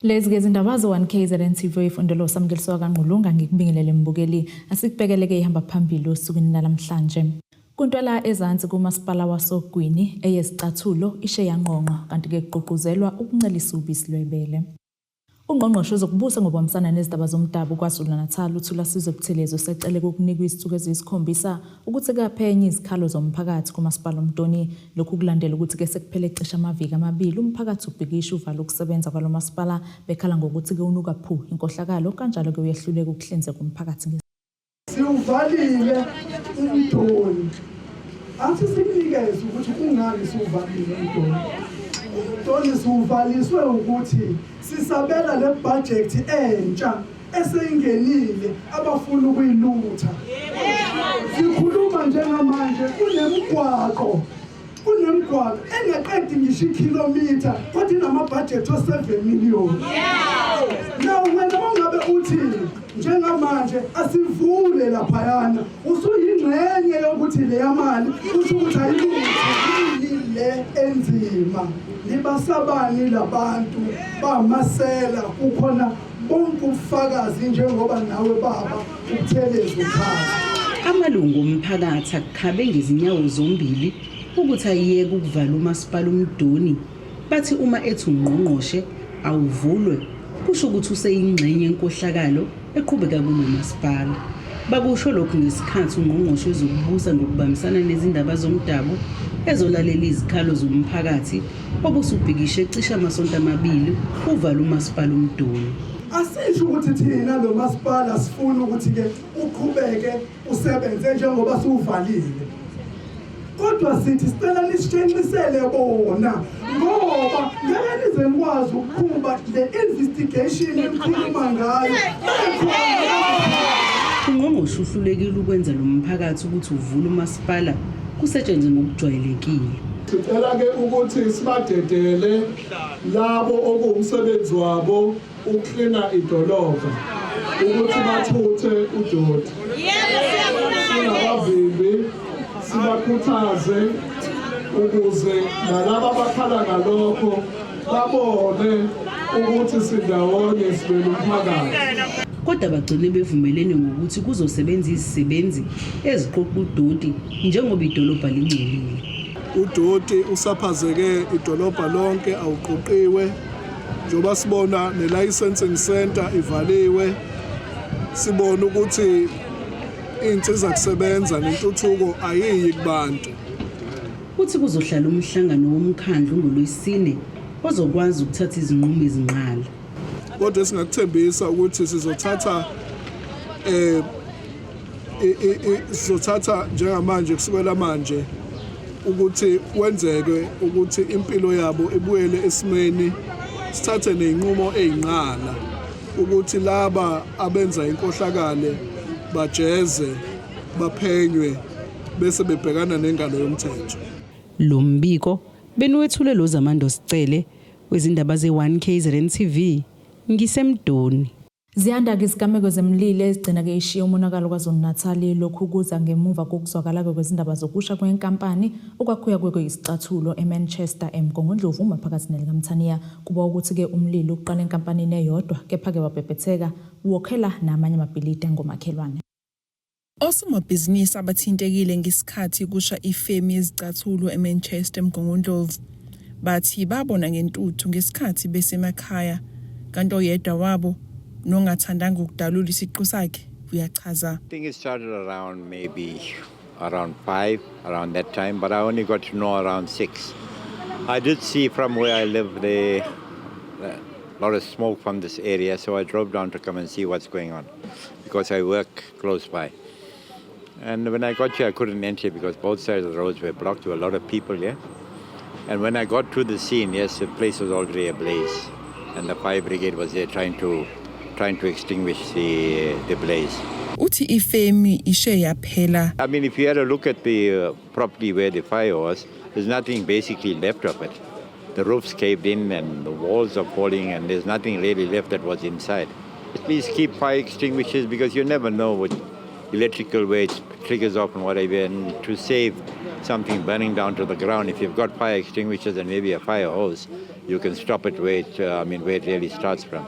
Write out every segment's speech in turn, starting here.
Lezi ke izindaba zo-1KZN TV ifundelo samkeliswa kaNgqulunga ngikubingelele mbukeli asikubhekeleke ihamba phambili osukwini namhlanje. Kuntwala ezansi kumasipala waSogwini eyesicathulo ishe yanqonqwa kanti ke kuququzelwa ukuncelisa ubisi lwebele. Ungqongqoshe zokubusa ngobambisana nezindaba zomdabu KwaZulu-Natal uThula Sizwe Buthelezi secele ukunikwa isithuko eziyisikhombisa ukuthi kaphenye izikhalo zomphakathi kumasipala uMtoni. Lokhu kulandela ukuthi ke sekuphele cishe amaviki amabili umphakathi ubhikisha uvalo ukusebenza kwalo masipala bekhala ngokuthi ke unuka phu inkohlakalo kanjalo ke uyehluleka ukuhlinzeka umphakathi. Siuvalile uMtoni. Athi sikunikeze ukuthi kungani siuvalile uMtoni. UMtoni siuvaliswe ukuthi sisabela le budget entsha eseyingenile abafuna ukuyilutha. Sikhuluma njengamanje kunemigwaqo engaqedi ngisho ikilometer kodwa inama budget o 7 million. Now wena ungabe uthi njengamanje asivule laphayana usuyingxenye yokuthi le yamali uthi ukuthi ayilutho le enzima. Libasabani labantu bamasela kukhona bonke ubufakazi njengoba nawe baba ukutheleza ukhazi. Amalungu omphakathi akukhabe ngezinyawo zombili ukuthi ayeke ukuvala umasipala uMdoni. Bathi uma ethi ungqongqoshe awuvulwe kusho ukuthi useyingxenye yenkohlakalo eqhubeka kulo masipala. Bakusho lokhu ngesikhathi ungqongqoshe wezokubusa ngokubambisana nezindaba zomdabu ezolalela izikhalo zomphakathi obusubhikishe cishe amasonto amabili uvala umasipala uMdoni. Asisho ukuthi thina lo masipala sifuna ukuthi ke uqhubeke usebenze njengoba siuvalile. Kodwa sithi sicela nisitshencisele bona ngoba ngeke nize nikwazi ukuqhuba le investigation ekhuluma ngayo. Ungqongqoshe uhlulekile ukwenza lo mphakathi ukuthi uvule umasipala kusetshenzwe ngokujwayelekile. Sicela ke ukuthi sibadedele labo okuwumsebenzi wabo ukuklina idolobha ukuthi bathuthe udoti. Singabavimbi sibakhuthaze ukuze nalabo abakhala ngalokho babone ukuthi sindawonye sibele umphakathi. Kodwa bagcine bevumelene ngokuthi kuzosebenza izisebenzi eziqoqa udoti njengoba idolobha lingcolile. Udoti usaphazeke idolobha lonke awuqoqiwe njoba sibona ne-licensing center ivaliwe. Sibona ukuthi insiza kusebenza nentuthuko ayiyi kubantu. Uthi kuzohlala umhlangano womkhandlu ngoLwesine ozokwazi ukuthatha izinqumo ezinqala. Kodwa singakuthembisa ukuthi sizothatha njengamanje kusukela manje ukuthi kwenzeke ukuthi impilo yabo ibuyele esimeni. Sithathe nezinqumo ezinqala ukuthi laba abenza inkohlakale bajeze baphenywe bese bebhekana nengalo yomthetho. Lo mbiko benuwethule lo Zamando Sicele wezindaba ze1KZN TV ngisemdoni. Ziyanda ke izigameko zemlilo ezigcina ke ishiya umonakalo KwaZulu-Natal. Lokhu kuza ngemuva kokuzwakala kwezindaba zokusha kwenkampani okwakhuya kwekuyisicathulo eManchester eMgongondlovu maphakathi neLikamthaniya. Kuba ukuthi ke umlilo uqala enkampanini eyodwa kepha ke wabhebhetheka wokhela namanye amabhilidi ngomakhelwane. Osomabhizinisi abathintekile ngesikhathi kusha ifemu yezicathulo eManchester eMgongondlovu bathi babona ngentuthu ngesikhathi besemakhaya kanti oyedwa wabo nongathandanga ukudalula isiqu sakhe uyachaza. I think it started around maybe around 5, around that time, but I only got to know around 6. I did see from where I live there a lot of smoke from this area, so I drove down to come and see what's going on because I work close by. And when I got here, I couldn't enter because both sides of the roads were blocked. There were a lot of people here. And when I got to the scene, yes, the place was already ablaze, and the fire brigade was there trying to extinguish the blaze. Uthi ifemi ishe yaphela. I mean, if you had a look at the property where the fire was, there's nothing basically left of it. The roof's caved in and the walls are falling and there's nothing really left that was inside. Please keep fire extinguishers because you never know electrical where it triggers off and whatever, and to save something burning down to the ground, if you've got fire extinguishers and maybe a fire hose, you can stop it where it really starts from.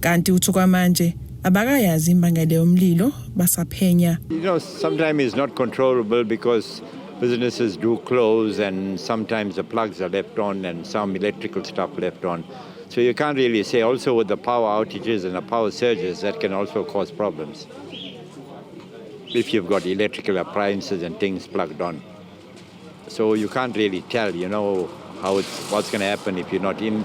Kanti uthuka manje abakayazi imbangela yomlilo basaphenya. Sometimes it's not controllable because businesses do close and sometimes the plugs are left on and some electrical stuff left on. So you can't really say. Also with the power outages and the power surges, that can also cause problems if you've got electrical appliances and things plugged on. So you can't really tell, what's going to happen if you're not in.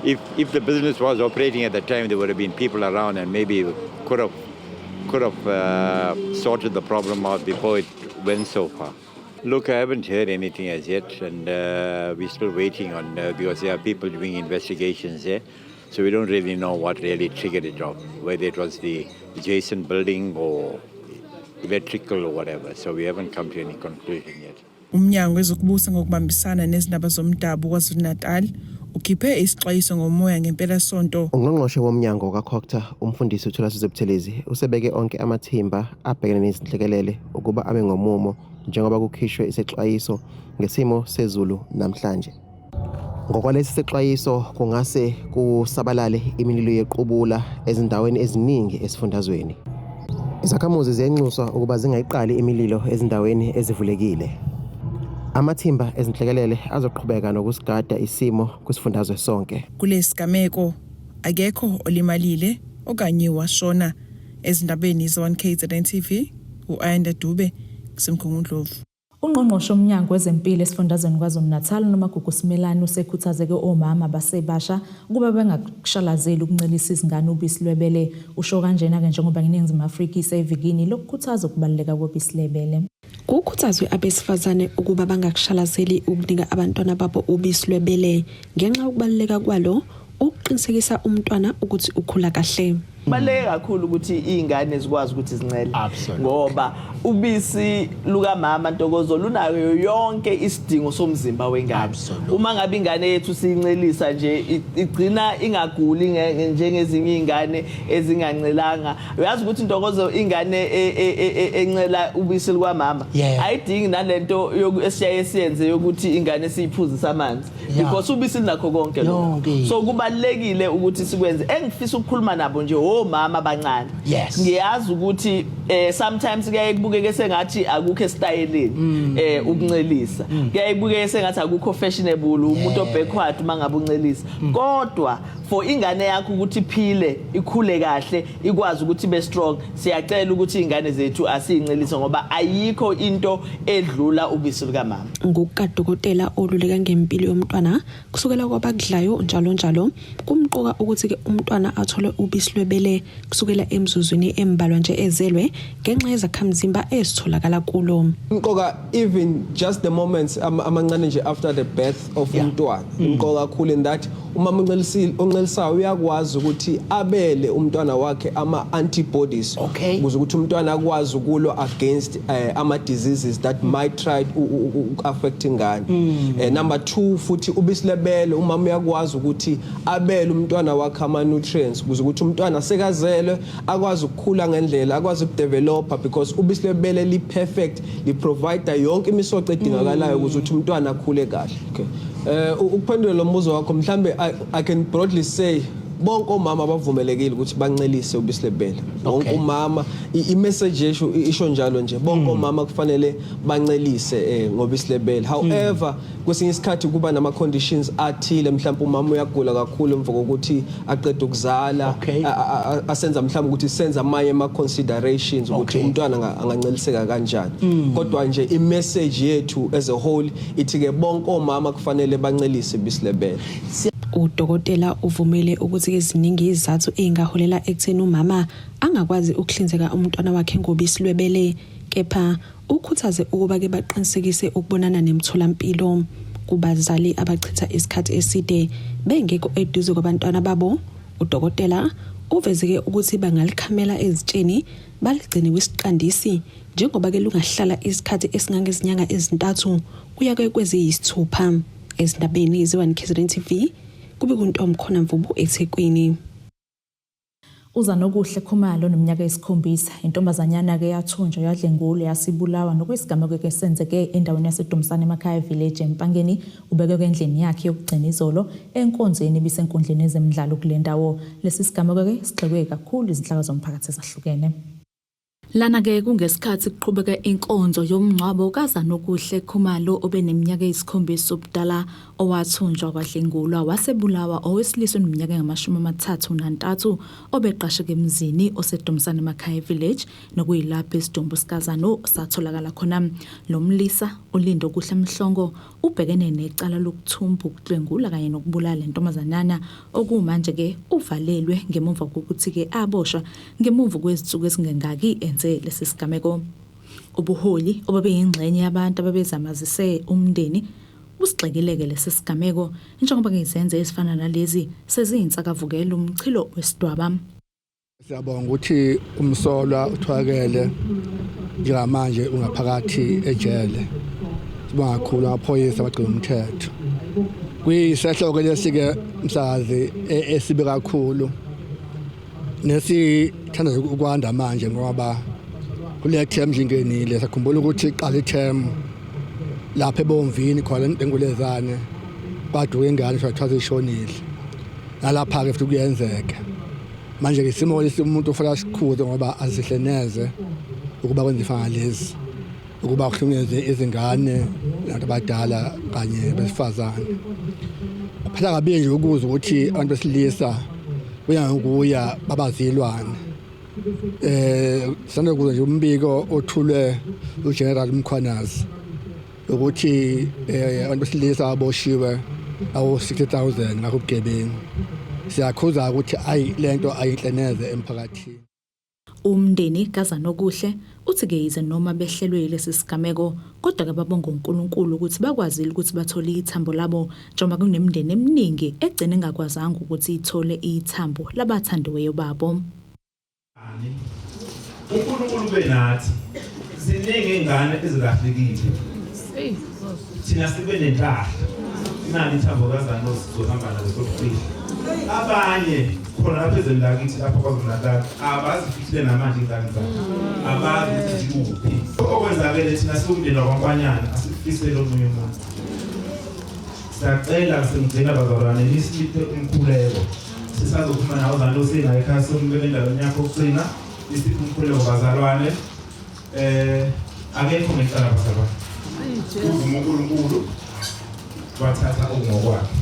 If the business was operating at the time, there would have been people around and maybe could have sorted the problem out before it went so far. Look, I haven't heard anything as yet, and we're still waiting on because there are people doing investigations there, so we don't really know what really triggered it off, whether it was the adjacent building or electrical or whatever. So we haven't come to any conclusion yet. Umnyango wezokubusa ngokubambisana nezindaba zomdabu KwaZulu-Natal ukhiphe isixwayiso ngomoya ngempela sonto. Ungqongqoshe womnyango kaCocta umfundisi uThulasize Buthelezi usebeke onke amathimba abhekene nezinhlekelele ukuba abe ngomumo njengoba kukhishwe isixwayiso ngesimo sezulu namhlanje. Ngokwalesi sixwayiso kungase kusabalale imililo yequbula ezindaweni eziningi esifundazweni. Izakhamuzi ziyanxuswa ukuba zingayiqali imililo ezindaweni ezivulekile. Amathimba ezinhlekelele azoqhubeka nokusigada isimo kwisifundazwe sonke. Kulesigameko akekho olimalile okanye washona. Ezindabeni ze1KZN TV uAyanda Dube kusemkhongondlovu. Ungqongqoshe womnyango wezempilo esifundazweni KwaZulu-Natal noMagugu Simelane usekhuthazeke omama basebasha ukuba bengakushalazeli ukuncelisa izingane ubisi lwebele. Usho kanjena ke njengoba iNingizimu Afrika isevikini lokukhuthaza ukubaluleka kobisi lwebele. Kukhuthazwe abesifazane ukuba bangakushalazeli ukunika abantwana babo ubisi lwebele ngenxa yokubaluleka kwalo ukuqinisekisa umntwana ukuthi ukhula kahle. Baleke kakhulu ukuthi izingane zikwazi ukuthi zincele ngoba ubisi luka mama Ntokozo lunayo yonke isidingo somzimba wengane. Uma ngabe ingane yethu siyincelisa nje igcina ingaguli njengezinye izingane ezingancelanga. Uyazi ukuthi Ntokozo ingane encela ubisi luka mama ayidingi nalento esiyaye siyenze yokuthi ingane siyiphuzisa amanzi because ubisi linakho konke lokho. So kubalekile ukuthi sikwenze. Engifisa ukukhuluma nabo nje omama abancane. Ngiyazi ukuthi sometimes kuyaye kubukeke sengathi akukho estyleni ukuncelisa. Kuyaye kubukeke sengathi akukho fashionable umuntu obackward mangabe uncelisa. Kodwa for ingane yakho ukuthi iphile ikhule kahle ikwazi ukuthi be strong siyacela ukuthi izingane zethu asiyincelise ngoba ayikho into edlula ubisi luka mama. Ngokukadokotela oluleka ngempilo yomntwana kusukela kwabakudlayo njalo kumqoka ukuthi ke umntwana athole ubisi lwebele kusukela emzuzwini embalwa nje ezelwe ngenxa yezakhamzimba ezitholakala kulo. Umqoka even just the moments amancane nje after the birth of umntwana umqoka kakhulu in that umama uncelisayo uyakwazi ukuthi abele umntwana wakhe ama antibodies ukuze ukuthi umntwana akwazi ukulwa against ama diseases that might try to affect ingane. Number 2 futhi ubisi lebele umama uyakwazi ukuthi abele umntwana wakhe ama nutrients ukuze ukuthi umntwana sekazelwe akwazi ukukhula ngendlela akwazi ukudevelopa because ubisi lebele li perfect li provide yonke imisoco edingakalayo ukuze ukuthi umntwana akhule kahle. Ukuphendula lo mbuzo wakho mhlambe I can broadly say bonke omama abavumelekile ukuthi bancelise ubisi lebele. Bonke umama i-message yesho isho njalo nje bonke omama kufanele bancelise ngobisi lebele. However kwesinye isikhathi kuba nama conditions athile mhlawumbe umama uyagula kakhulu emva kokuthi aqeda ukuzala asenza mhlawumbe ukuthi senza amanye ama considerations ukuthi umntwana anganceliseka kanjani. Kodwa nje i-message yethu as a whole ithi ke bonke omama kufanele bancelise ubisi lebele. Udokotela uvumele ukuthi eziningi izathu engaholela ekutheni umama angakwazi ukuhlinzeka umntwana wakhe ngobisi lwebele kepha ukhuthaze ukuba ke baqinisekise ukubonana nemtholampilo kubazali abachitha isikhathi eside bengekho eduze kwabantwana babo. Udokotela uvezeke ukuthi bangalikhamela ezitsheni baligcine kwisiqandisi njengoba ke lungahlala isikhathi esingangezinyanga ezintathu kuya kweziyisithupha. Ezindabeni ze1KZN TV kube kuntomkhona Mvubu eThekwini. Uzanokuhle Khumalo neminyaka esikhombisa intombazanyana ke yathunjwa yadlengulwa yasibulawa nokwesigameko ke senzeke endaweni yaseDumsane emakhaya village eMpangeni ubeke endlini yakhe yokugcina izolo enkonzweni bisenkundleni ezemidlalo kule ndawo lesi sigameko ke sigxekwe kakhulu izinhlaka zomphakathi ezahlukene. Lana ke kungesikhathi kuqhubeka inkonzo yomngcwabo kaZanokuhle Khumalo obeneminyaka eyisikhombisa ubudala owathunjwa kwadlengulwa wasebulawa owesilisa oneminyaka engama-33 obeqasheke emzini oseDumsane emakhaya village nokuyilapho isidumbu sikaZano satholakala khona. Lo mlisa uLindo Kuhle Mhlongo ubhekene necala lokuthumba ukudlengula kanye nokubulala intombazanyana okumanje ke uvalelwe ngemuva kokuthi ke aboshwa ngemuva kwezinsuku ezingengaki enze lesi sigameko. Ubuholi obabeyingxenye yabantu ababezamazise umndeni usigxekileke lesi sigameko njengoba ngizenze ezifana nalezi seziyinsakavukela umchilo wesidwaba. Siyabonga ukuthi umsolwa uthwakele njengamanje ungaphakathi ejele. Sibonga kakhulu amaphoyisa abagcina umthetho. Kuyisehloko lesike msazi esibe kakhulu. Nesithanda ukwanda manje ngoba kule term njengenile sakhumbula ukuthi iqala term lapha eBomvini khona eNgulezane kwaduka ingane shwathi ishonile nalapha ke futhi kuyenzeka manje ke isimo umuntu ufuna sikhuze ngoba azihle neze ukuba kwenza ifana lezi ukuba kuhlukumeze izingane nabantu abadala kanye besifazane phela kabi nje ukuza ukuthi abantu besilisa kuya babazilwane sanokuza nje umbiko othulwe uGeneral Mkhwanazi ukuthi abantu besilisa aboshiwe awu 60,000 ngakho ubugebengu. Siyakhuza ukuthi lento ayinhleneze emphakathini. Umndeni kaZanokuhle uthi ke yize noma behlelwe lesi sigameko kodwa ke babonga uNkulunkulu ukuthi bakwazile ukuthi bathole ithambo labo njengoba kunemindeni eminingi egcina engakwazanga ukuthi ithole ithambo labathandiweyo babo. uNkulunkulu benathi ziningi ingane ezilahlikile thina sibe nenhlahla nani ithambo kaZanokuhle sizohamba nazo sokufika abanye khona lapha ezweni lakithi lapha kwaZulu-Natal abazifihlile namanje ingane zabo abazi ukuthi kuphi okwenzakele thina siwumndeni wakwaNkwanyana asifisele omunye umuntu. Siyacela semgcina bazalwane nisiliphe umkhuleko sisazophuma nawo uZanokuhle naye ekhaya sombeke endaweni yakho yokusina isiphe umkhuleko bazalwane akekho ngecala bazalwane uvuma uNkulunkulu wathatha okungokwakhe.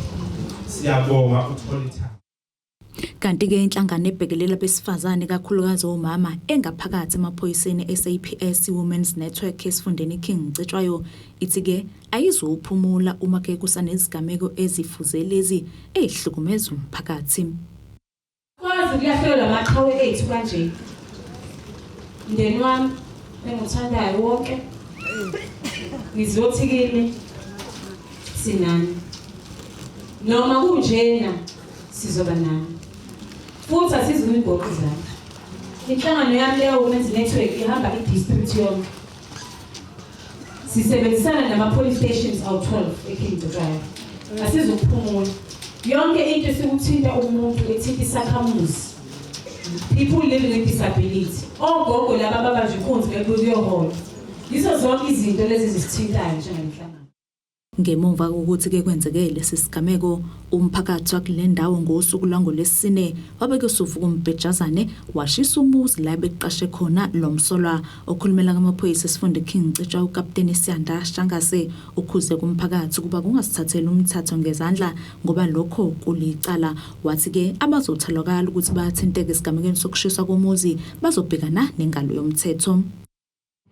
Siyabonga utholitha. Kanti ke inhlangano ebhekelela besifazane kakhulukazi omama engaphakathi emaphoyiseni SAPS Women's Network esifundeni King Mcetshwayo ithi ke ayizuphumula uma ke kusanezigameko ezifuze lezi ehlukumeza umphakathi. Kwazi kuyahlelwa lamaqhawe ethu kanje. Ndeni wami enguthandayo wonke. Ngizothikile sinani. Noma kunjena sizoba nani. Futhi asizuyibhoqi zami. Inhlangano yami leyo Women's Network ihamba i-district yonke. Sisebenzisana nama-police stations awu-12 eKing Mcetshwayo. Asizukuphumula. Yonke into esikuthinta umuntu ethinta isakhamuzi. People living with disability. Ogogo laba babanje inkunzi bekuyohola. Yizo zonke izinto lezi zisithintayo njengenhlangano. Ngemuva kokuthi ke kwenzeke lesi sigameko umphakathi wakule ndawo ngosuku lwangolesine wabeke usuvuka umbhejazane washisa umuzi la beqashe khona lomsolwa okhulumela kamaphoyisa esifunde King Mcetshwayo uKapteni Siyanda Shangase ukhuze kumphakathi kuba kungasithathela umthatho ngezandla ngoba lokho kulicala wathi ke abazothalakala ukuthi bathinteke isigamekweni sokushisa komuzi bazobhekana nengalo yomthetho.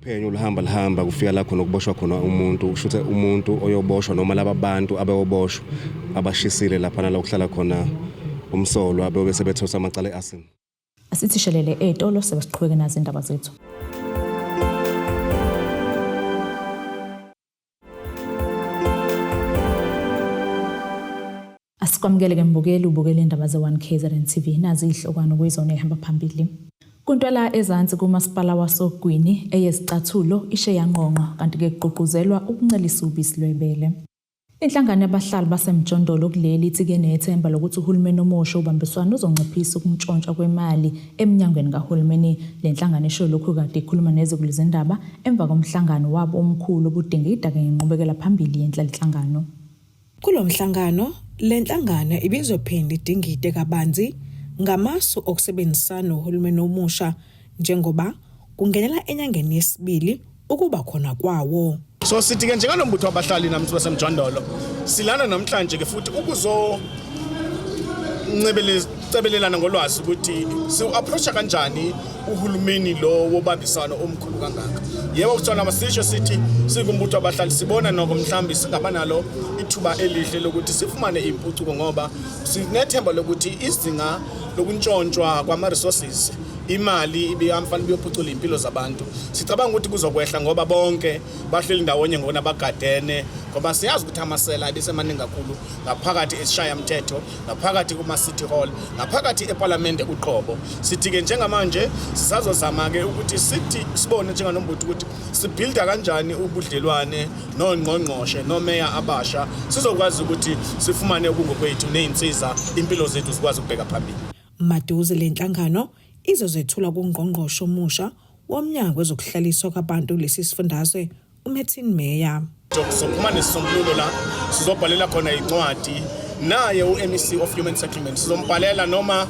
Phenyo lihamba kufika la khona ukuboshwa khona umuntu ushuthe umuntu oyoboshwa noma laba bantu abayoboshwa abashisile lapha la ukuhlala khona umsolwa bese bethosa amacala eAsin. Asithishelele etolo sebesiqhubeke nazo indaba zethu. Asikwamukele ke mbukeli ubukele indaba ze1 KZN TV nazi ihlokwana kuyizona ehamba phambili. Kuntwala ezansi kumasipala wasogwini eyesicathulo ishe yanqonqa kanti ke kuququzelwa ukuncelisa ubisi lwebele. Inhlangano yabahlali basemjondolo kuleli ithi-ke nethemba lokuthi uhulumeni omusha ubambiswano uzonciphisa ukuntshontshwa kwemali eminyangweni kahulumeni. Le nhlangano isho lokhu kade ikhuluma neziguli zendaba emva komhlangano wabo omkhulu obudingida ngenqubekela phambili yenhlangano. Kulo mhlangano, le nhlangano ibizophinda idingide kabanzi ngamasu okusebenzisana nohulumeni omusha njengoba kungenela enyangeni yesibili ukuba khona kwawo. So sithi ke njengalombutho wabahlali namthu basemjondolo silana namhlanje ke futhi ncebelelana ngolwazi ukuthi si-approach kanjani uhulumeni lo wobambisano omkhulu kangaka. Yebo kuthona masisho sithi sikumbutho wabahlali sibona noko mhlambi singabanalo ithuba elihle lokuthi sifumane impucuko ngoba sinethemba lokuthi izinga lokuntshontshwa kwama-resources imali ibihamfana biyophucula impilo zabantu. Sicabanga ukuthi kuzokwehla ngoba bonke bahleli ndawonye ngona bagadene ngoba siyazi ukuthi amasela ebisemaningi kakhulu ngaphakathi esishaya umthetho, ngaphakathi kuma city hall, ngaphakathi eparliament uqobo. Sithi ke njengamanje sisazozama ke ukuthi sithi sibone njenganombutho ukuthi sibuilda kanjani ubudlelwane nongqongqoshe nomeya abasha sizokwazi ukuthi sifumane okungokwethu neinsiza impilo zethu zikwazi ukubheka phambili. Maduze le nhlangano izozethula kungqongqoshe omusha womnyango wezokuhlaliswa kwabantu lesi sifundazwe uMartin Meyer. Sokuphuma nesisombululo la sizobhalela khona incwadi naye uMEC of Human Settlements sizombhalela noma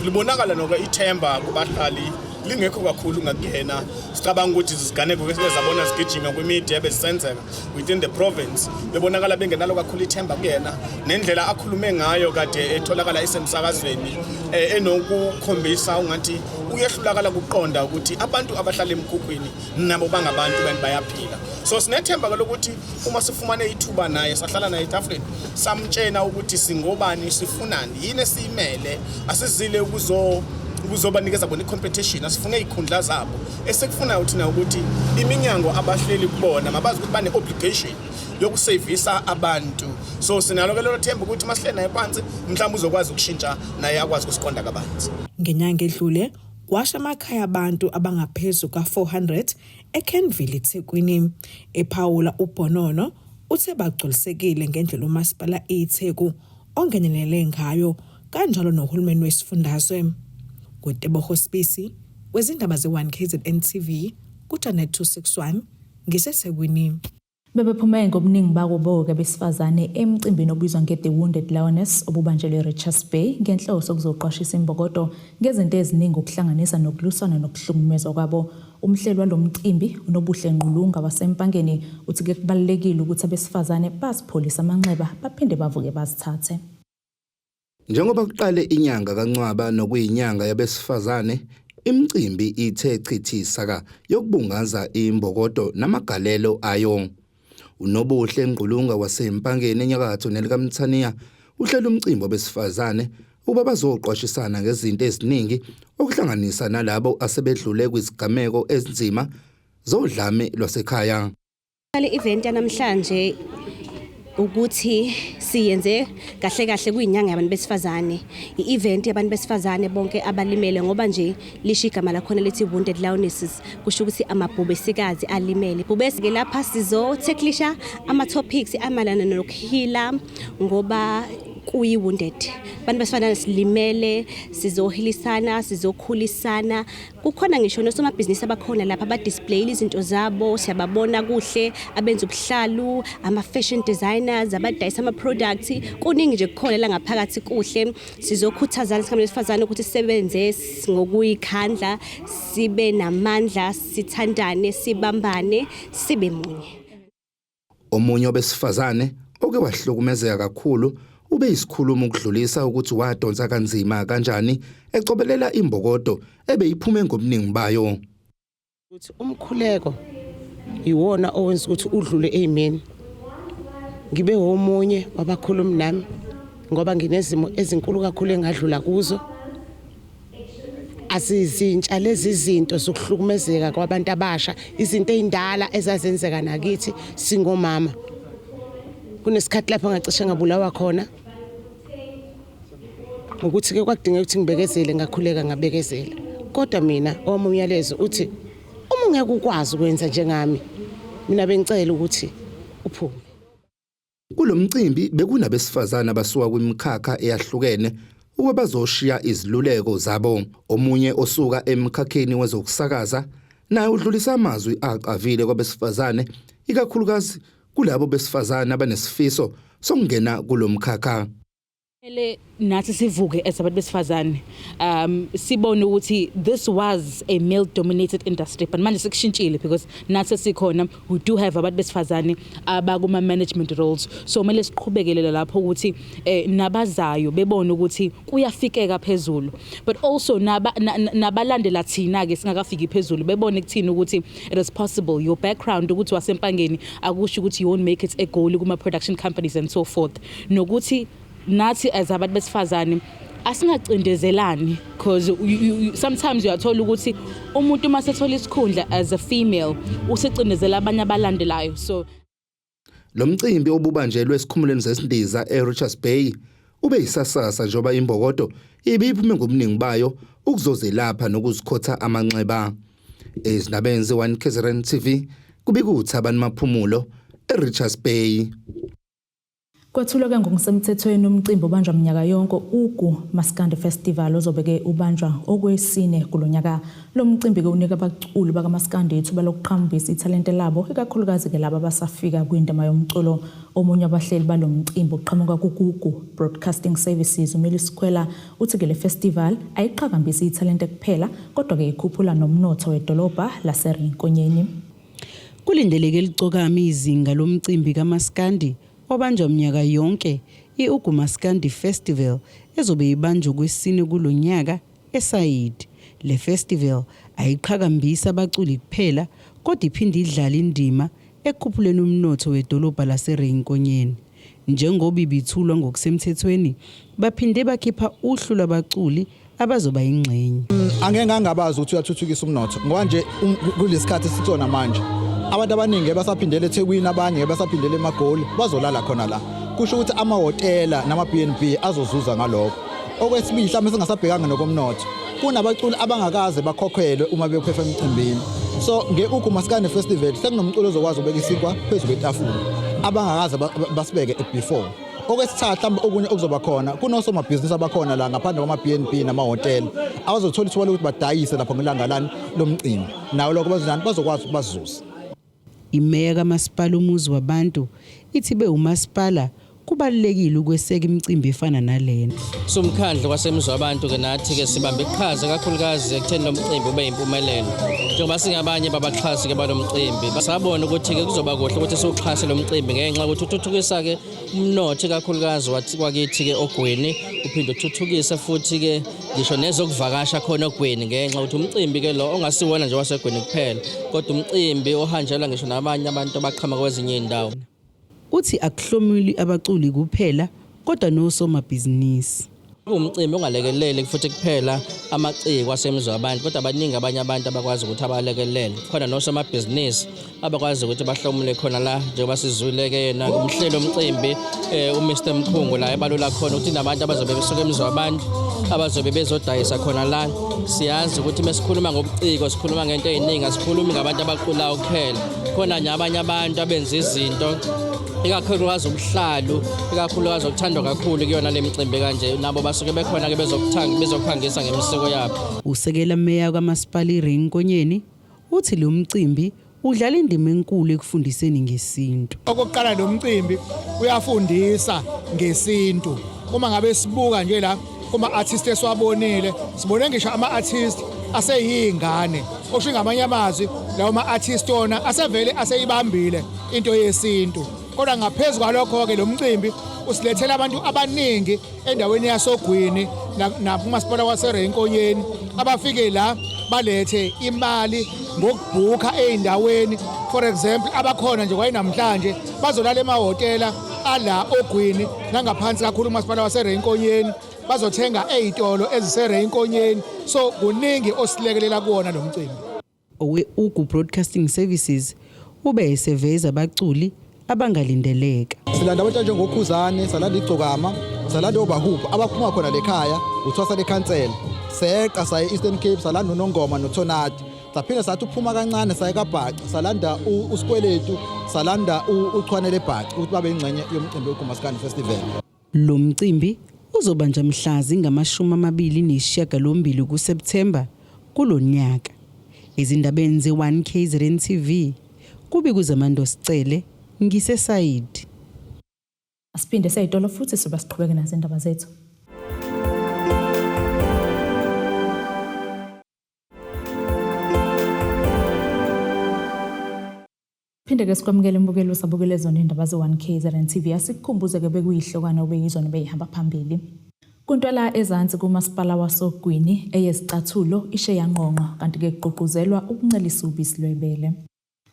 libonakala noke ithemba kubahlali lingekho kakhulu ngakuyena. Sicabanga ukuthi iziganeko esizabona zigijima kwimedia bezisenzeka within the province bebonakala bengenalo kakhulu ithemba kuyena nendlela akhulume ngayo kade etholakala esemsakazweni enokukhombisa ungathi uyehlulakala kuqonda ukuthi abantu abahlala emkhukhwini nabo bangabantu bani bayaphila. So sinethemba lokuthi uma sifumane ithuba naye sahlala naye etafuleni samtshena ukuthi singobani sifunani yini esiyimele asizile ukuzobanikeza bona icompetition asifune ikhundla zabo esekufunayo thina ukuthi iminyango abahleli kubona mabazi ukuthi bane obligation yokusavisa abantu. So sinalo ke lelo themba ukuthi masihle naye phansi mhlawumbe uzokwazi ukushintsha naye akwazi ukusiqonda kabanzi. Ngenyanga edlule kwasha amakhaya abantu abangaphezulu ka400 eKenville eThekwini. Ephawula uBonono uthe bagculisekile ngendlela umasipala eTheku ongenelele ngayo kanjalo nohulumeni wesifundazwe. Kuteboho Spisi wezindaba ze1 KZN TV kuChannel 261 ngiseThekwini. Bebephume ngobuningi bakubo-ke besifazane emcimbini obizwa nge-The Wounded Lioness obubanjelwe eRichards Bay ngenhloso kuzoqwashisa imbokodo ngezinto eziningi ukuhlanganisa nokulusana nokuhlukumezwa kwabo. Umhleli walomcimbi unobuhle Nqulunga wasempangeni uthi-ke kubalulekile ukuthi abesifazane basipholisa amanxeba baphinde bavuke bazithathe. Njengoba kuqale inyanga kaNcwaba nokuyinyanga yabesifazane, imicimbi ithe chithisa yokubungaza imbokodo namagalelo ayo. Unobuhle Nqulunga wasempangeni enyakatho nelikaMthaniya uhlela umcimbi wabesifazane uba bazoqwashisana ngezinto eziningi okuhlanganisa nalabo asebedlule kwizigameko ezinzima zodlame lwasekhaya. Le event yanamhlanje ukuthi siyenze kahle kuyinyanga yabantu besifazane. I-event yabantu besifazane bonke abalimele ngoba nje lisho igama lakhona lithi Wounded Lionesses kusho ukuthi amabhubesikazi alimele. Bhubesi-ke lapha sizotheklisha ama-topics amalana nokuhila ngoba kuyi-wounded. Bantu besifazane silimele, sizohilisana, sizokhulisana. Kukhona ngisho nosomabhizinisi abakhona lapha abadisplay izinto zabo, siyababona kuhle, abenza ubuhlalu, ama-fashion designers, abadayisa ama-products. Kuningi nje kukhona la ngaphakathi kuhle. Sizokhuthazana sikhambile besifazane ukuthi sisebenze ngokuyikhandla, sibe namandla, sithandane, sibambane, sibe munye. Omunye wabesifazane oke wahlukumezeka kakhulu ube isikhuluma ukudlulisa ukuthi wadonsa kanzima kanjani ecobelela imbokodo ebeyiphume ngobuningi bayo. Ukuthi umkhuleko iwona owenza ukuthi udlule ezimeni. Ngibe omunye wabakhulumi nami ngoba nginezimo ezinkulu kakhulu engadlula kuzo. Asizintsha lezi zinto zokuhlukumezeka kwabantu abasha, izinto ezindala ezazenzeka nakithi singomama. Kunesikhathi lapho ngacishe ngabulawa khona ukuthi ke kwadingeka ukuthi ngibekezele ngakhuleka ngabekezela. Kodwa mina omumyalezo uthi uma ungeke ukwazi ukwenza njengami mina bengicela ukuthi uphume. Kulomcimbi bekunabesifazana abasuka kwimikhakha eyahlukene ukuba bazoshiya iziluleko zabo. Omunye osuka emkhakheni wezokusakaza naye udlulisa amazwi aqavile kwabesifazane ikakhulukazi kulabo besifazane abanesifiso sokungena kulomkhakha. Nathi sivuke esabantu besifazane sibone ukuthi this was a male dominated industry but manje sekushintshile because nathi sikhona we do have abantu besifazane abakuma management roles so kumele siqhubekele lapho ukuthi nabazayo bebone ukuthi kuyafikeka phezulu but also nabalandela thina ke singakafiki phezulu bebone kuthina ukuthi it is possible your background ukuthi wasempangeni akusho ukuthi you won't make it a goal kuma production companies and so forth nokuthi nathi as abantu besifazane asingacindezelani because sometimes uyathola ukuthi umuntu uma sethola isikhundla as a female usicindezela abanye abalandelayo so lo mcimbi obubanjelwe esikhumulweni sesindiza eRichards Bay ube yisasasa njoba imbokodo ibiphume ngomningi bayo ukuzozelapha nokuzikhotha amanxeba ezinabenze 1 KZN TV kubikuthi abantu maphumulo eRichards Bay. Kwathulwa ke ngokusemthethweni umcimbi obanjwa minyaka yonke uGu Maskandi Festival ozobeke ubanjwa okwesine kulonyaka. Lo mcimbi ke unika abaculi bakaMaskandi ithuba lokuqhakambisa ithalente labo ikakhulukazi ke laba abasafika kwindima yomculo. Omunye abahleli balo mcimbi oqhamuka kuGugu Broadcasting Services uMeli Sikwela uthi ke le festival ayiqhakambisa ithalente kuphela kodwa ke ikhuphula nomnotho wedolobha laseRinkonyeni. Kulindeleke licokama izinga lomcimbi kaMaskandi obanjwa minyaka yonke iUGu Maskandi Festival ezobe ibanjwa kwesine kulonyaka eSaid. Le festival ayiqhakambisa abaculi kuphela kodwa iphinde idlala indima ekhuphuleni umnotho wedolobha laseRinkonyeni. Njengoba ibithulwa ngokusemthethweni baphinde bakhipha uhlu lwabaculi abazoba ingxenye. Angeke ngangabazi ukuthi uyathuthukisa umnotho ngoba nje kulesikhathi sitsona manje abantu abaningi basaphindele eThekwini abanye basaphindele eMagoli bazolala khona la kusho ukuthi amahotela nama B&B azozuza ngalokho. Okwesibili mhlawumbe singasabhekanga nokomnotho kunabaculi abangakaze bakhokhelwe uma bephepha emcimbini. So ngeUGu Maskandi Festival sekunomculo ozokwazi ukubeka isinkwa phezulu kwetafula abangakaze basibeke before. Okwesithathu mhlawumbe okunye okuzoba khona kunosomabhizinisi abakhona la ngaphandle kwama B&B namahotela abazothola ithuba lokuthi badayise lapho ngelangalani lomcimbi nawo lokho bazokwazi ukubazuza. Imeya kaMasipala umuzi wabantu ithi bewumasipala kubalekile ukweseka imicimbi efana nalena. Somkhandlo kwasemzwa abantu ke nathi ke sibambe iqhaza kakhulukazi ekutheni lo mcimbi ube impumelelo. Njengoba singabanye babaxhasi ke balomcimbi basabona ukuthi ke kuzoba kuhle ukuthi soxhase lo mcimbi ngenxa ukuthi uthuthukisa ke umnotho kakhulukazi wakithi ke ogweni uphinde uthuthukisa futhi ke ngisho nezokuvakasha khona ogweni ngenxa ukuthi umcimbi ke lo ongasiwona nje wasegweni kuphela kodwa umcimbi ohanjelwa ngisho nabanye abantu abaqhamuka kwezinye indawo. Uthi akuhlomuli abaculi kuphela kodwa nosomabhizinisi. Umcimbi ongalekelele futhi kuphela amaciko asemzwa abantu kodwa abaningi abanye abantu abakwazi ukuthi abalekelele khona nosomabhizinisi abakwazi ukuthi bahlomule khona la njengoba sizwileke yena umhlelo omcimbi uMr Mkhungu la ebalula khona ukuthi nabantu abazobe besuka emzwa abantu abazobe bezodayisa khona la. Siyazi ukuthi mesikhuluma ngobuciko sikhuluma ngento eziningi asikhulumi ngabantu abaqulayo kuphela khona nyabanye abantu abenza izinto ikakhulukazi ubuhlalu ikakhulukazi ukuthandwa kakhulu kuyona le micimbi kanje nabo basuke bekhona ke bezokukhangisa ngemisiko yabo. Usekela meya kaMasipala eRinkonyeni uthi lo mcimbi udlala indima enkulu ekufundiseni ngesintu. Okokuqala lo mcimbi uyafundisa ngesintu. Uma ngabe sibuka nje la kuma artists eswabonile sibone ngisho ama artists aseyingane osho ngamanye amazwi lawo ma artists ona asevele aseyibambile into yesintu. Kodwa ngaphezulu kwalokho ke lo mcimbi usilethela abantu abaningi endaweni yaSogwini nakumasipala waseRinkonyeni abafike la balethe imali ngokubhuka eindaweni. For example abakhona nje kwayinamhlanje bazolala emahotela ala Ogwini nangaphansi kakhulu umasipala waseRinkonyeni bazothenga ezitolo eziseRinkonyeni. So kuningi osilekelela kuona lo mcimbi. OweUGu Broadcasting Services ube eseveza abaculi abangalindeleka. Silanda abantu njengoKhuzane, salanda iGcokama, salanda oBahupha abaphuma khona lekhaya, uthwasa leKhansela. Seqa saye Eastern Cape salanda uNongoma noThonati. saphinde sathi uphuma kancane saye kaBhaca salanda usikweletu salanda uchwanele eBhaca ukuthi babe ingxenye yomcimbi weKhomaskani Festival. Lo mcimbi uzobanja mhla zingama-28 kuSepthemba kulonyaka. Ezindabeni ze1 KZN TV kubi kuzamando Sicele ngisesayidi. Asiphinde sayitolo futhi soba siqhubeke nazindaba zethu. Phinde ke sikwamukele imbukelo sabukele zona indaba ze1 KZN TV asikukhumbuze ke bekuyihlokana obeyizona beyihamba phambili. Kuntwala ezansi kumasipala waSogwini eyesicathulo ishe yanqonqa kanti ke kuququzelwa ukuncelisa ubisi lwebele.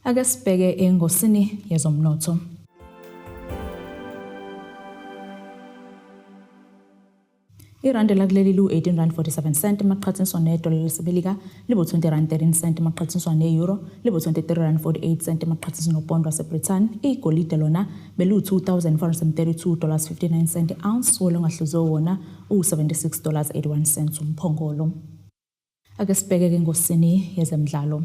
Ake sibheke engosini yezomnotho. Irandi lakuleli lu-18.47 maqhathaniswa nedola laseMelika libo R20.13 maqhathaniswa ne-euro libo R23.48 maqhathaniswa nopondo waseBrithani. Igolide lona belu $2,432.59 ounce wolo ngahluzo wona u$76.81 umphongolo. Ake sibheke ke ngosini yezemidlalo.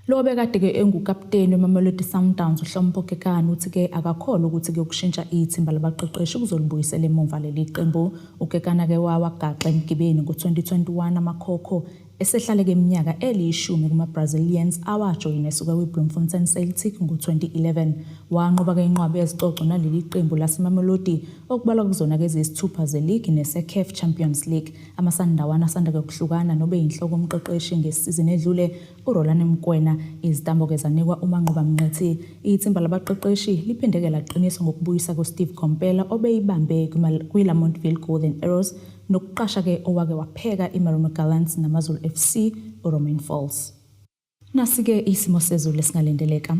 Lo bekade ke engukapteni weMamelodi Sundowns uHlompo Kekana uthi ke akakholwa ukuthi ke ukushintsha ithimba labaqeqeshi kuzolibuyisela emuva leli qembu. UKekana ke wawagaxa emgibeni ngo2021 amakhokho esehlale ke iminyaka eli10 kuma-Brazilians awajoyina esuka kwiBloemfontein Celtic ngo2011. Wanqoba ke inqwaba yezicoco naleli qembu laseMamelodi okubalwa kuzona ke ezisithupha ze-league nese-CAF Champions League. Amasandawana asanda ke kuhlukana nobe inhloko umqeqeshi ngesizini edlule uRolani Mkwena. Izitambo ke zanikwa uManqoba Mnqethi. Ithimba labaqeqeshi liphindeke laqiniswa ngokubuyisa koSteve Kompela obeyibambe kwiLamontville Golden Arrows nokuqasha ke owake wapheka iMarumo Gallants namaZulu FC uRomain Falls. Nasike isimo sezulu esingalindeleka.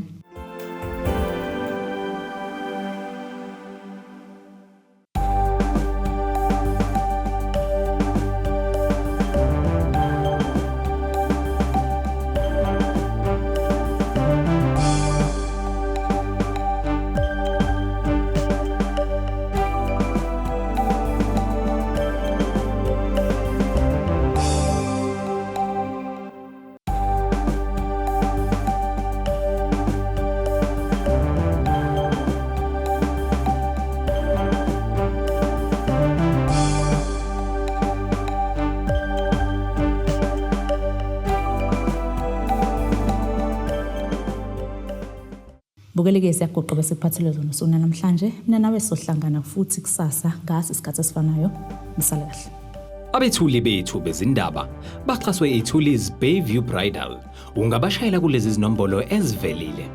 Bukeleke siyagoqa besiphathele zona sona namhlanje. Mina nawe sohlangana futhi kusasa ngasi isikhathi esifanayo. Nisale kahle. Abethuli bethu bezindaba baxhaswe iThulis Bayview Bridal. Ungabashayela kulezi zinombolo ezivelile.